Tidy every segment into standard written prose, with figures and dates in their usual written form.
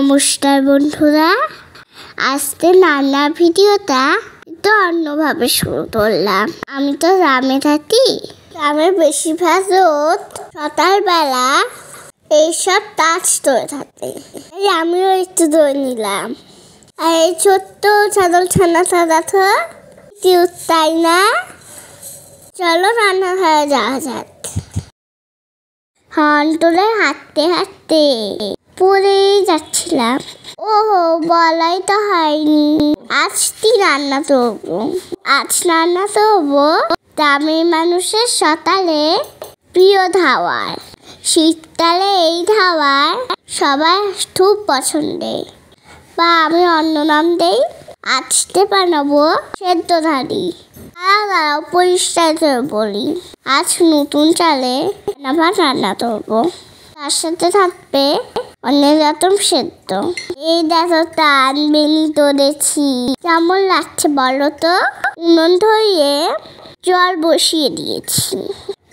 নমস্কার বন্ধুরা, আজকে রান্নার ভিডিওটা একটু অন্যভাবে শুরু করলাম। আমি তো গ্রামে থাকি, গ্রামের বেশিরভাগ রোদ সকালবেলা এইসব কাজ করে থাকে। আমিও একটু ধরে নিলাম। আর এই ছোট্ট ছাগল ছানা তো কিউট, তাই না? চলো রান্নাঘরে যাওয়া যাক। হাঁটতে হাঁটতে পড়েই যাচ্ছিলাম। ওহো, বলাই তো হয়নি, আজ রান্না করবো গ্রামের মানুষের সকালে প্রিয় খাবার। শীতকালে এই খাবার সবাই খুব পছন্দের, বা আমি অন্য নাম দেই। আজকে বানাবো সেদ্ধ ধারি। দাঁড়াও পরিষ্কার করে বলি, আজ নতুন চালে আবার রান্না করবো। তার সাথে থাকবে অনেক রকম সেদ্ধ। এই দেখো টান বেনি তোলেছি, কেমন লাগছে বলো তো? উনুন ধরিয়ে জল বসিয়ে দিয়েছি।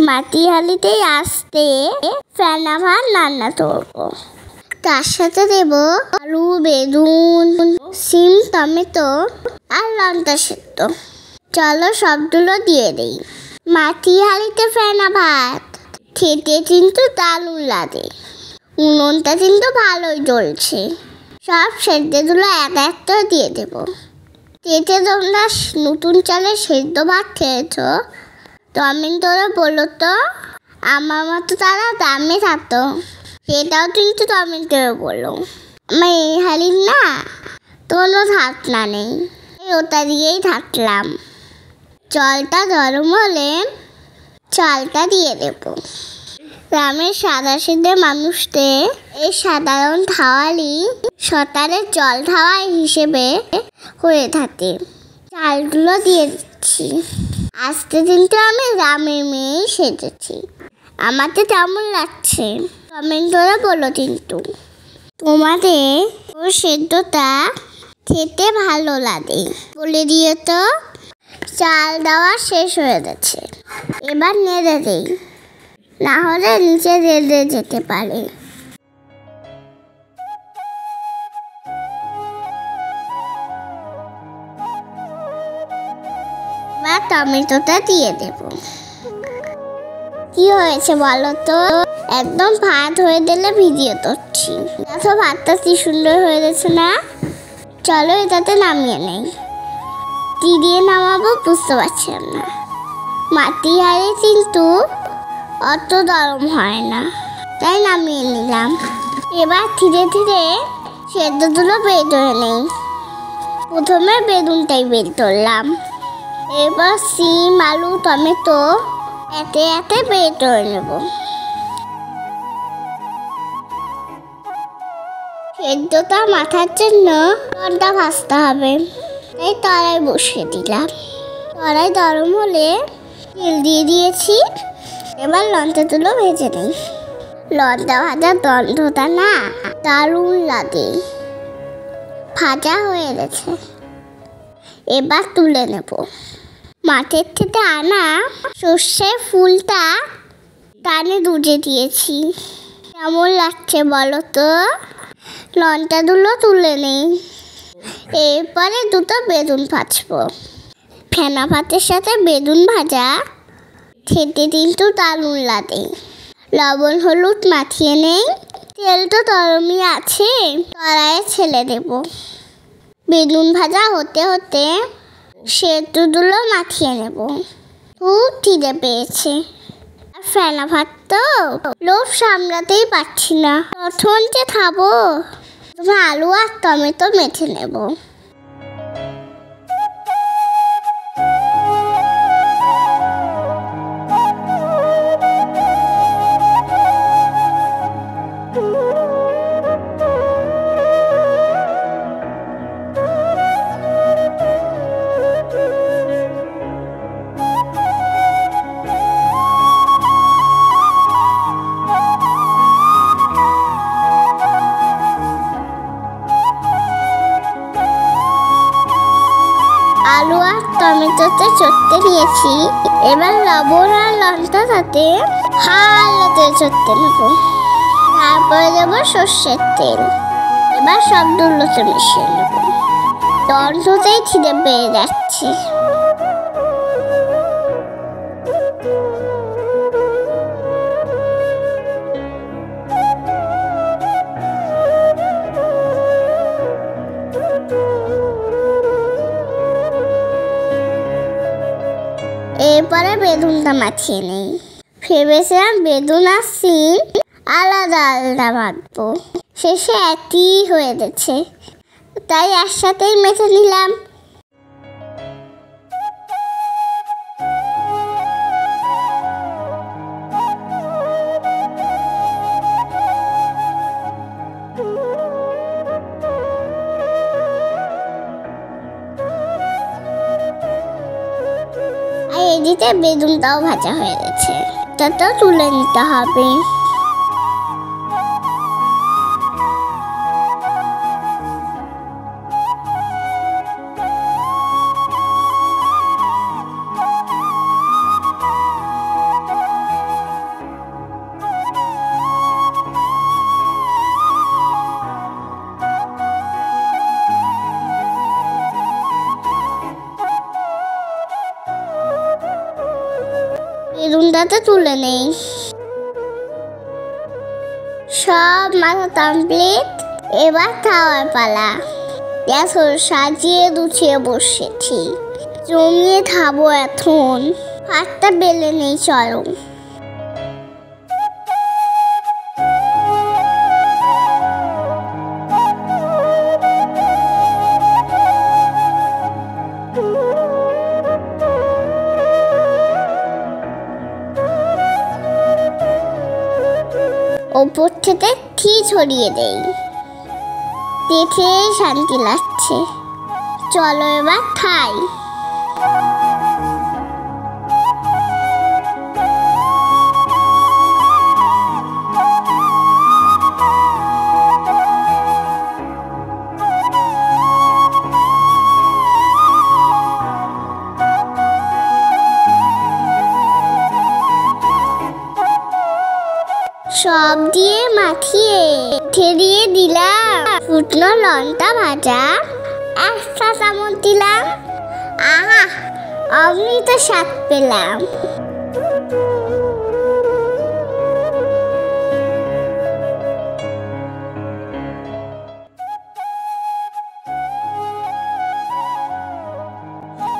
মাটি হাঁড়িতেই আসতে ফেনা ভাত রান্না করবো। তার সাথে দেব আলু, বেগুন, সিম, টমেটো আর লঙ্কা সেদ্ধ। চলো সবগুলো দিয়ে দেই। মাটি হাঁড়িতে ফেনা ভাত খেতে কিন্তু দারুণ লাগে। উনুনটা কিন্তু ভালোই জ্বলছে। সব সেদ্ধগুলো এক একটা দিয়ে দেব। খেতে তোমরা নতুন চালে সেদ্ধ ভাত খেয়েছো? কমেন্টে বলো তো। আমার মতো তারা গ্রামে থাকতো, সেটাও কিন্তু কমেন্টে বলো। আমার এই হাড়ির না কোনো ঢাকনা নেই, ওটা দিয়েই থাকলাম। জলটা গরম হলে চালটা দিয়ে দেব। গ্রামের সাদাসিধে মানুষদের এই সাধারণ খাওয়ারই সকালের জল খাওয়া হিসেবে হয়ে থাকে। চালগুলো দিয়ে দিচ্ছি। আজকে কিন্তু আমি গ্রামের মেয়েই সেজেছি। আমাকে কেমন লাগছে কমেন্ট করে বলো কিন্তু। তোমাদের ওর সেদ্ধটা খেতে ভালো লাগে বলে দিয়ে তো। চাল দেওয়া শেষ হয়ে গেছে, এবার নেড়ে দেই, না হলে নিচে রেড়ে যেতে পারে। এবার টমেটোটা দিয়ে দেব। কি হয়েছে বলো তো? একদম ভাত হয়ে দিলে ভিডিও করছি। দেখো ভাতটা কি সুন্দর হয়ে গেছে না? চলো এটাতে নামিয়ে নেই। কি দিয়ে নামাবো বুঝতে পারছিলাম না। মাটি হাঁড়ি কিন্তু অত গরম হয় না, তাই নামিয়ে নিলাম। এবার ধীরে ধীরে সেদ্ধগুলো বের করে নেই। প্রথমে বেগুনটাই বের করলাম, এবার সিম, আলু, টমেটো এতে এতে বের করে নেব। সেদ্ধটা মাথার জন্য লঙ্কা ভাজতে হবে, তাই কড়াই বসিয়ে দিলাম। কড়াই গরম হলে তেল দিয়ে দিয়েছি। এবার লঙ্কাগুলো ভেজে নিই। লঙ্কা ভাজার গন্ধটা না দারুণ লাগে। ভাজা হয়ে গেছে, এবার তুলে নেব। মাঠের থেকে আনা সর্ষের ফুলটা কানে দুধে দিয়েছি। কেমন লাগছে বলো তো? লঙ্কাগুলো তুলে নেই। এরপরে দুটো বেগুন ভাজবো। ফেনা ভাতের সাথে বেগুন ভাজা খেতে কিন্তু দারুণ লাগে। লবণ হলুদ মাখিয়ে নেই। তেল তো গরমই আছে, কড়াইয়ে ছেড়ে দেব। বেগুন ভাজা হতে হতে সেদ্ধগুলো মাখিয়ে নেব। খুব খিদে পেয়েছে, আর ফেনা ভাত তো লোভ সামলাতেই পারছি না। কখন যে খাবো। আলু আর টমেটো মেখে নেব। আলু আর টমেটোতে চটকে দিয়েছি। এবার লবণ আর লঙ্কা সাথে হালকা চটকে নেব। তারপরে দেবো সর্ষের তেল। এবার সবগুলোতে মিশিয়ে নেব। গন্ধতেই খিদে পেয়ে যাচ্ছে। এরপরে বেগুনটা মাখিয়ে নেই। ভেবেছিলাম বেগুন আর শিম আলাদা আলাদা বাঁধবো, শেষে একই হয়ে গেছে, তাই একসাথেই মেখে নিলাম। আর এদিকে বেগুনটাও ভাজা হয়ে গেছে, তাতেও তুলে নিতে হবে। বেগুনটাতে তুলে নেই। সব মাথা কমপ্লিট, এবার খাওয়ার পালা। গ্যাস সাজিয়ে গুছিয়ে বসেছি, জমিয়ে খাবো এখন। ভাতটা বেলে নেই, চলো। ওপর থেকে ঘি ছড়িয়ে দেই, দেখে শান্তি লাগছে। চলো এবার খাই। সব দিয়ে মাখিয়ে দিয়ে দিলাম ফুটনো লঙ্কা ভাজা, একটা চামচ দিলাম। আহা, অমৃত স্বাদ পেলাম।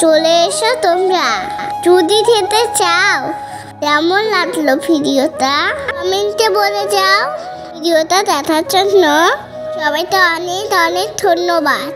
চলে এসো তোমরা, যদি খেতে চাও। কেমন লাগলো ভিডিওটা কমেন্টে বলে যাও। ভিডিওটা দেখার জন্য সবাইকে অনেক অনেক ধন্যবাদ।